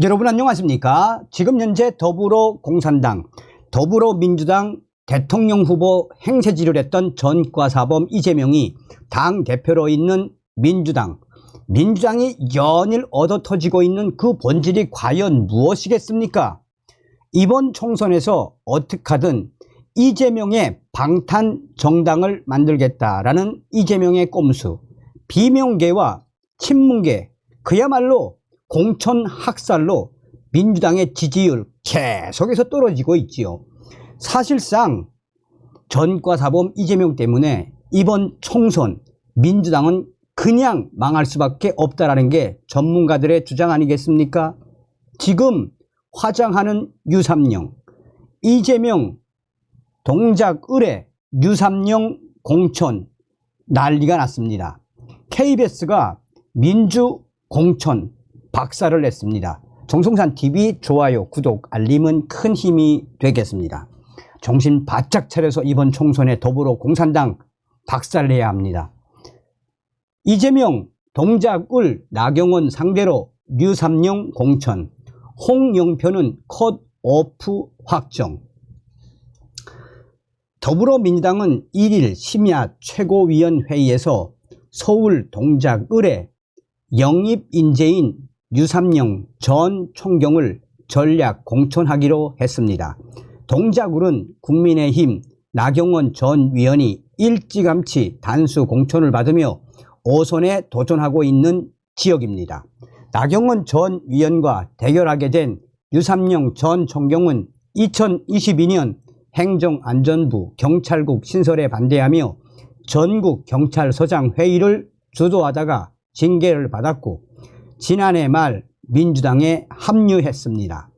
여러분 안녕하십니까? 지금 현재 더불어공산당, 더불어민주당 대통령 후보 행세지를 했던 전과사범 이재명이 당대표로 있는 민주당이 연일 얻어터지고 있는 그 본질이 과연 무엇이겠습니까? 이번 총선에서 어떻게 하든 이재명의 방탄 정당을 만들겠다라는 이재명의 꼼수, 비명계와 친문계, 그야말로 공천 학살로 민주당의 지지율 계속해서 떨어지고 있지요. 사실상 전과사범 이재명 때문에 이번 총선 민주당은 그냥 망할 수밖에 없다라는 게 전문가들의 주장 아니겠습니까? 지금 화장하는 유삼영, 이재명 동작 의뢰 유삼영 공천 난리가 났습니다. KBS가 민주 공천 박살을 냈습니다. 정성산TV 좋아요, 구독, 알림은 큰 힘이 되겠습니다. 정신 바짝 차려서 이번 총선에 더불어공산당 박살내야 합니다. 이재명, 동작을 나경원 상대로 류삼영 공천, 홍영표는 컷오프 확정. 더불어민주당은 1일 심야 최고위원회의에서 서울 동작을의 영입인재인 유삼영 전 총경을 전략 공천하기로 했습니다. 동작을은 국민의힘 나경원 전 위원이 일찌감치 단수 공천을 받으며 5선에 도전하고 있는 지역입니다. 나경원 전 위원과 대결하게 된 유삼영 전 총경은 2022년 행정안전부 경찰국 신설에 반대하며 전국경찰서장 회의를 주도하다가 징계를 받았고 지난해 말 민주당에 합류했습니다.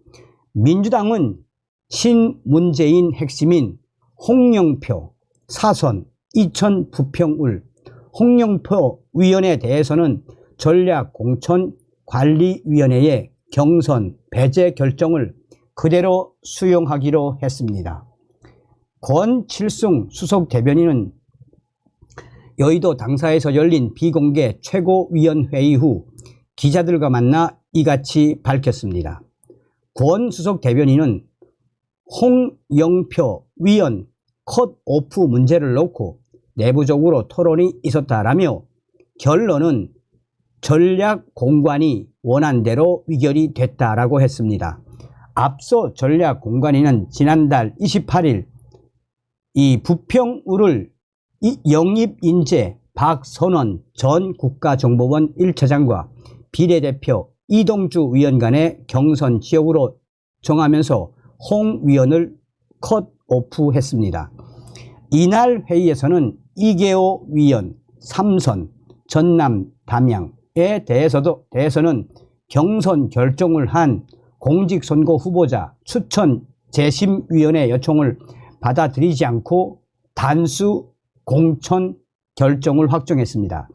민주당은 신문재인 핵심인 홍영표, 사선, 이천 부평을, 홍영표 위원에 대해서는 전략공천관리위원회의 경선 배제 결정을 그대로 수용하기로 했습니다. 권칠승 수석 대변인은 여의도 당사에서 열린 비공개 최고위원회의 후 기자들과 만나 이같이 밝혔습니다. 권 수석 대변인은 홍영표 위원 컷오프 문제를 놓고 내부적으로 토론이 있었다라며 결론은 전략공관이 원한 대로 위결이 됐다라고 했습니다. 앞서 전략공관위는 지난달 28일 이 부평을을 영입인재 박선원 전 국가정보원 1차장과 비례대표 이동주 위원 간의 경선 지역으로 정하면서 홍 위원을 컷오프했습니다. 이날 회의에서는 이계호 위원 3선 전남 담양에 대해서는 경선 결정을 한 공직선거 후보자 추천 재심위원회 요청을 받아들이지 않고 단수 공천 결정을 확정했습니다.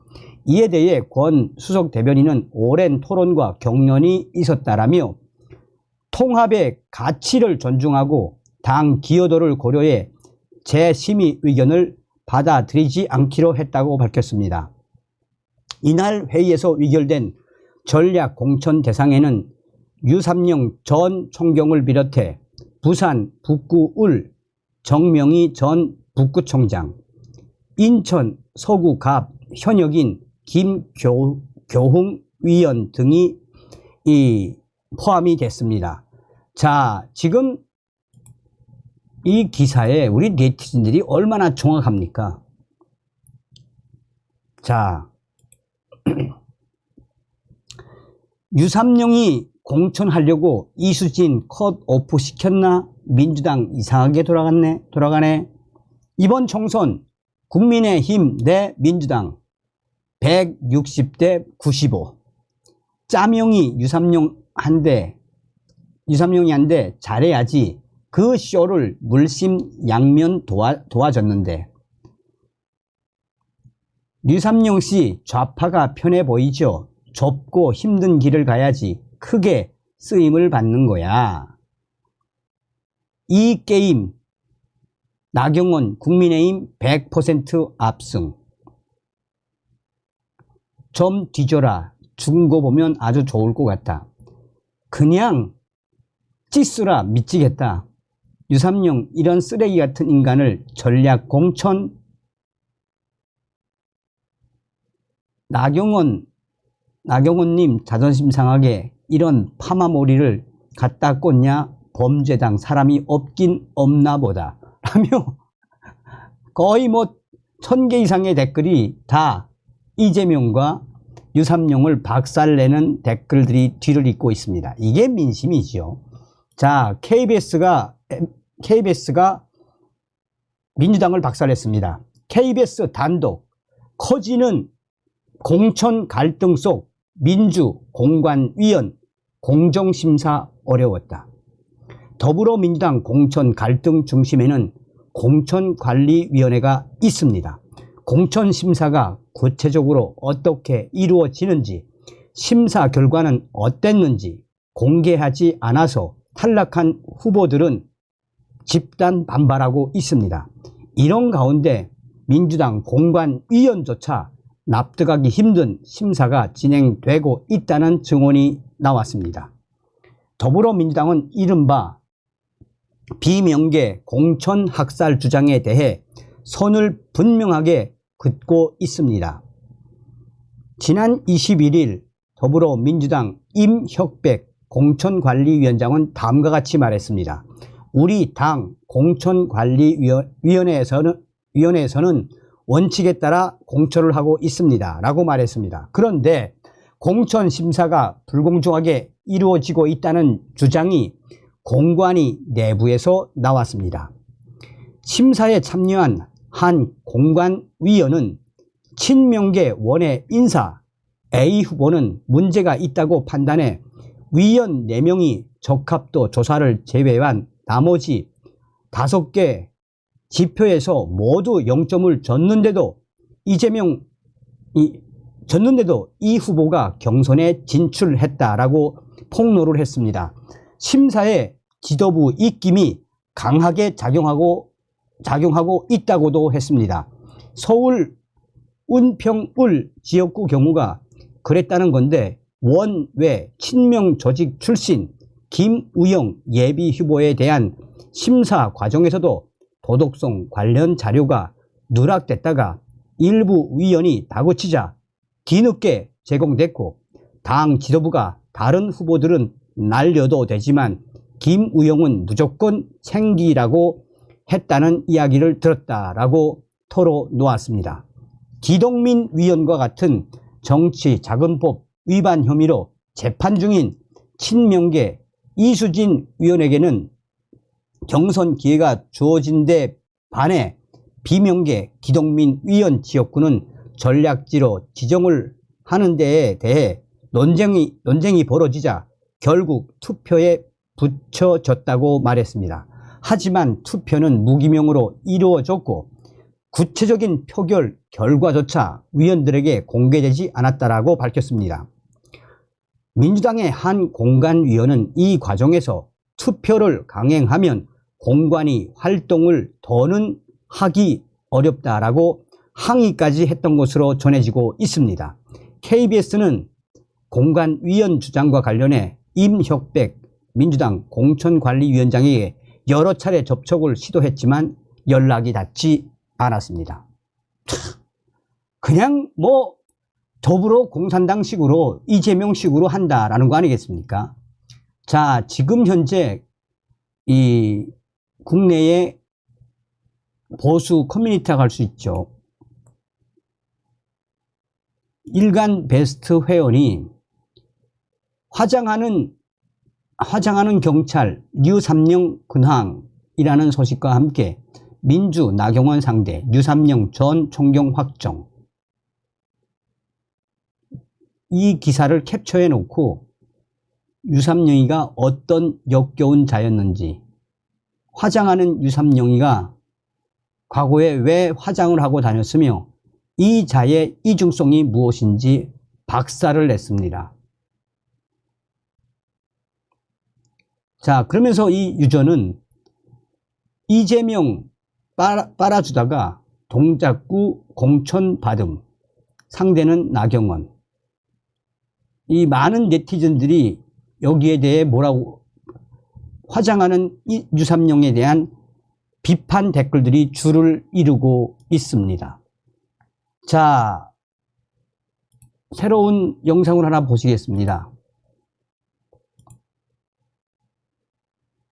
이에 대해 권 수석 대변인은 오랜 토론과 격론이 있었다라며 통합의 가치를 존중하고 당 기여도를 고려해 재심의 의견을 받아들이지 않기로 했다고 밝혔습니다. 이날 회의에서 의결된 전략 공천 대상에는 유삼영 전 총경을 비롯해 부산 북구을 정명희 전 북구청장, 인천 서구갑 현역인 김교흥 위원 등이 포함이 됐습니다. 자, 지금 이 기사에 우리 네티즌들이 얼마나 정확합니까? 자, 유삼영이 공천하려고 이수진 컷오프 시켰나? 민주당 이상하게 돌아가네. 이번 총선 국민의힘 대 민주당 160대 95. 짜명이 유삼영이 한데 잘해야지 그 쇼를 물심양면 도와줬는데 유삼영 씨 좌파가 편해 보이죠? 좁고 힘든 길을 가야지 크게 쓰임을 받는 거야. 이 게임 나경원 국민의힘 100% 압승. 좀 뒤져라. 죽은 거 보면 아주 좋을 것 같다. 그냥 찌수라 미치겠다. 유삼룡 이런 쓰레기 같은 인간을 전략 공천 나경원님 자존심 상하게 이런 파마머리를 갖다 꽂냐 범죄당 사람이 없긴 없나 보다 라며 거의 뭐 1000개 이상의 댓글이 다 이재명과 유삼룡을 박살내는 댓글들이 뒤를 잇고 있습니다. 이게 민심이죠. 자, KBS가 민주당을 박살냈습니다. KBS 단독 커지는 공천 갈등 속 민주 공관위원 공정심사 어려웠다. 더불어민주당 공천 갈등 중심에는 공천관리위원회가 있습니다. 공천심사가 구체적으로 어떻게 이루어지는지, 심사 결과는 어땠는지 공개하지 않아서 탈락한 후보들은 집단 반발하고 있습니다. 이런 가운데 민주당 공관위원조차 납득하기 힘든 심사가 진행되고 있다는 증언이 나왔습니다. 더불어민주당은 이른바 비명계 공천 학살 주장에 대해 선을 분명하게 긋고 있습니다. 지난 21일 더불어민주당 임혁백 공천관리위원장은 다음과 같이 말했습니다. 우리 당 공천관리위원회에서는 원칙에 따라 공천을 하고 있습니다. 라고 말했습니다. 그런데 공천심사가 불공정하게 이루어지고 있다는 주장이 공관위 내부에서 나왔습니다. 심사에 참여한 한 공관위원은 친명계 원외 인사 A 후보는 문제가 있다고 판단해 위원 4명이 적합도 조사를 제외한 나머지 5개 지표에서 모두 0점을 줬는데도 이 후보가 경선에 진출했다라고 폭로를 했습니다. 심사에 지도부 입김이 강하게 작용하고 있다고도 했습니다. 서울 은평을 지역구 경우가 그랬다는 건데 원외 친명 조직 출신 김우영 예비 후보에 대한 심사 과정에서도 도덕성 관련 자료가 누락됐다가 일부 위원이 다그치자 뒤늦게 제공됐고 당 지도부가 다른 후보들은 날려도 되지만 김우영은 무조건 챙기라고 했다는 이야기를 들었다라고 털어놓았습니다. 기동민 위원과 같은 정치자금법 위반 혐의로 재판 중인 친명계 이수진 위원에게는 경선 기회가 주어진 데 반해 비명계 기동민 위원 지역구는 전략지로 지정을 하는 데에 대해 논쟁이 벌어지자 결국 투표에 붙여졌다고 말했습니다. 하지만 투표는 무기명으로 이루어졌고 구체적인 표결 결과조차 위원들에게 공개되지 않았다라고 밝혔습니다. 민주당의 한 공관위원은 이 과정에서 투표를 강행하면 공관위 활동을 더는 하기 어렵다라고 항의까지 했던 것으로 전해지고 있습니다. KBS는 공관위원 주장과 관련해 임혁백 민주당 공천관리위원장에게 여러 차례 접촉을 시도했지만 연락이 닿지 않았습니다. 그냥 뭐 더불어 공산당식으로 이재명식으로 한다라는 거 아니겠습니까? 자, 지금 현재 이 국내의 보수 커뮤니티라고 할 수 있죠. 일간 베스트 회원이 화장하는 경찰 유삼룡 근황이라는 소식과 함께 민주 나경원 상대 유삼룡 전 총경 확정, 이 기사를 캡처해 놓고 유삼룡이가 어떤 역겨운 자였는지, 화장하는 유삼룡이가 과거에 왜 화장을 하고 다녔으며 이 자의 이중성이 무엇인지 박살을 냈습니다. 자, 그러면서 이 유저는 이재명 빨아주다가 동작구 공천 받음, 상대는 나경원. 이 많은 네티즌들이 여기에 대해 뭐라고 화장하는 이 유삼룡에 대한 비판 댓글들이 줄을 이루고 있습니다. 자, 새로운 영상을 하나 보시겠습니다.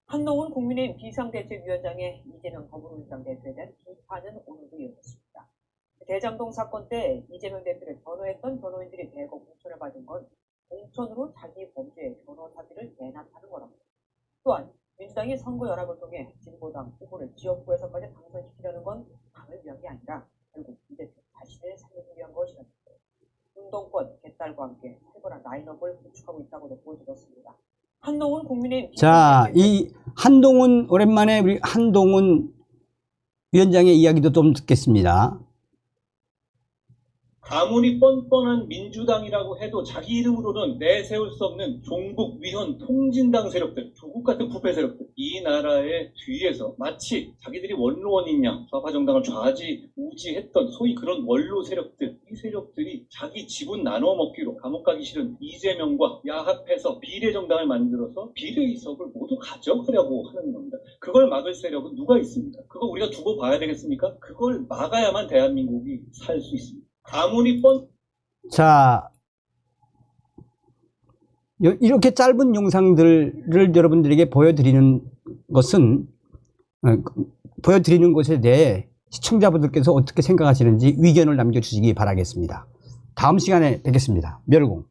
한동훈 국민의힘 비상대책위원장의 이재명 더불어민주당 대표에 대한 비판은 오늘도 이어졌습니다. 대장동 사건 때 이재명 대표를 변호했던 변호인들이 대거 공천을 받은 건 공천으로 자기 범죄의 변호사비를 대납하는 거랍니다. 또한 민주당이 선거 연합을 통해 진보당 후보를 지역구에서까지 당선시키려는 건 당을 위한 게 아니라 결국 이 대표 자신을 살리기 위한 것이라는데 운동권 개딸과 함께 살벌한 라인업을 구축하고 있다고도 보여주었습니다. 한동훈 국민의힘 자, 이 한동훈, 오랜만에 우리 한동훈 위원장의 이야기도 좀 듣겠습니다. 아무리 뻔뻔한 민주당이라고 해도 자기 이름으로는 내세울 수 없는 종북, 위헌, 통진당 세력들, 조국 같은 부패 세력들, 이 나라의 뒤에서 마치 자기들이 원로원이냐 좌파 정당을 좌지우지했던 소위 그런 원로 세력들, 이 세력들이 자기 지분 나눠 먹기로 감옥 가기 싫은 이재명과 야합해서 비례정당을 만들어서 비례의석을 모두 가져가려고 하는 겁니다. 그걸 막을 세력은 누가 있습니까? 그거 우리가 두고 봐야 되겠습니까? 그걸 막아야만 대한민국이 살 수 있습니다. 아무리 자, 이렇게 짧은 영상들을 여러분들에게 보여드리는 것은 보여드리는 것에 대해 시청자분들께서 어떻게 생각하시는지 의견을 남겨주시기 바라겠습니다. 다음 시간에 뵙겠습니다. 멸공.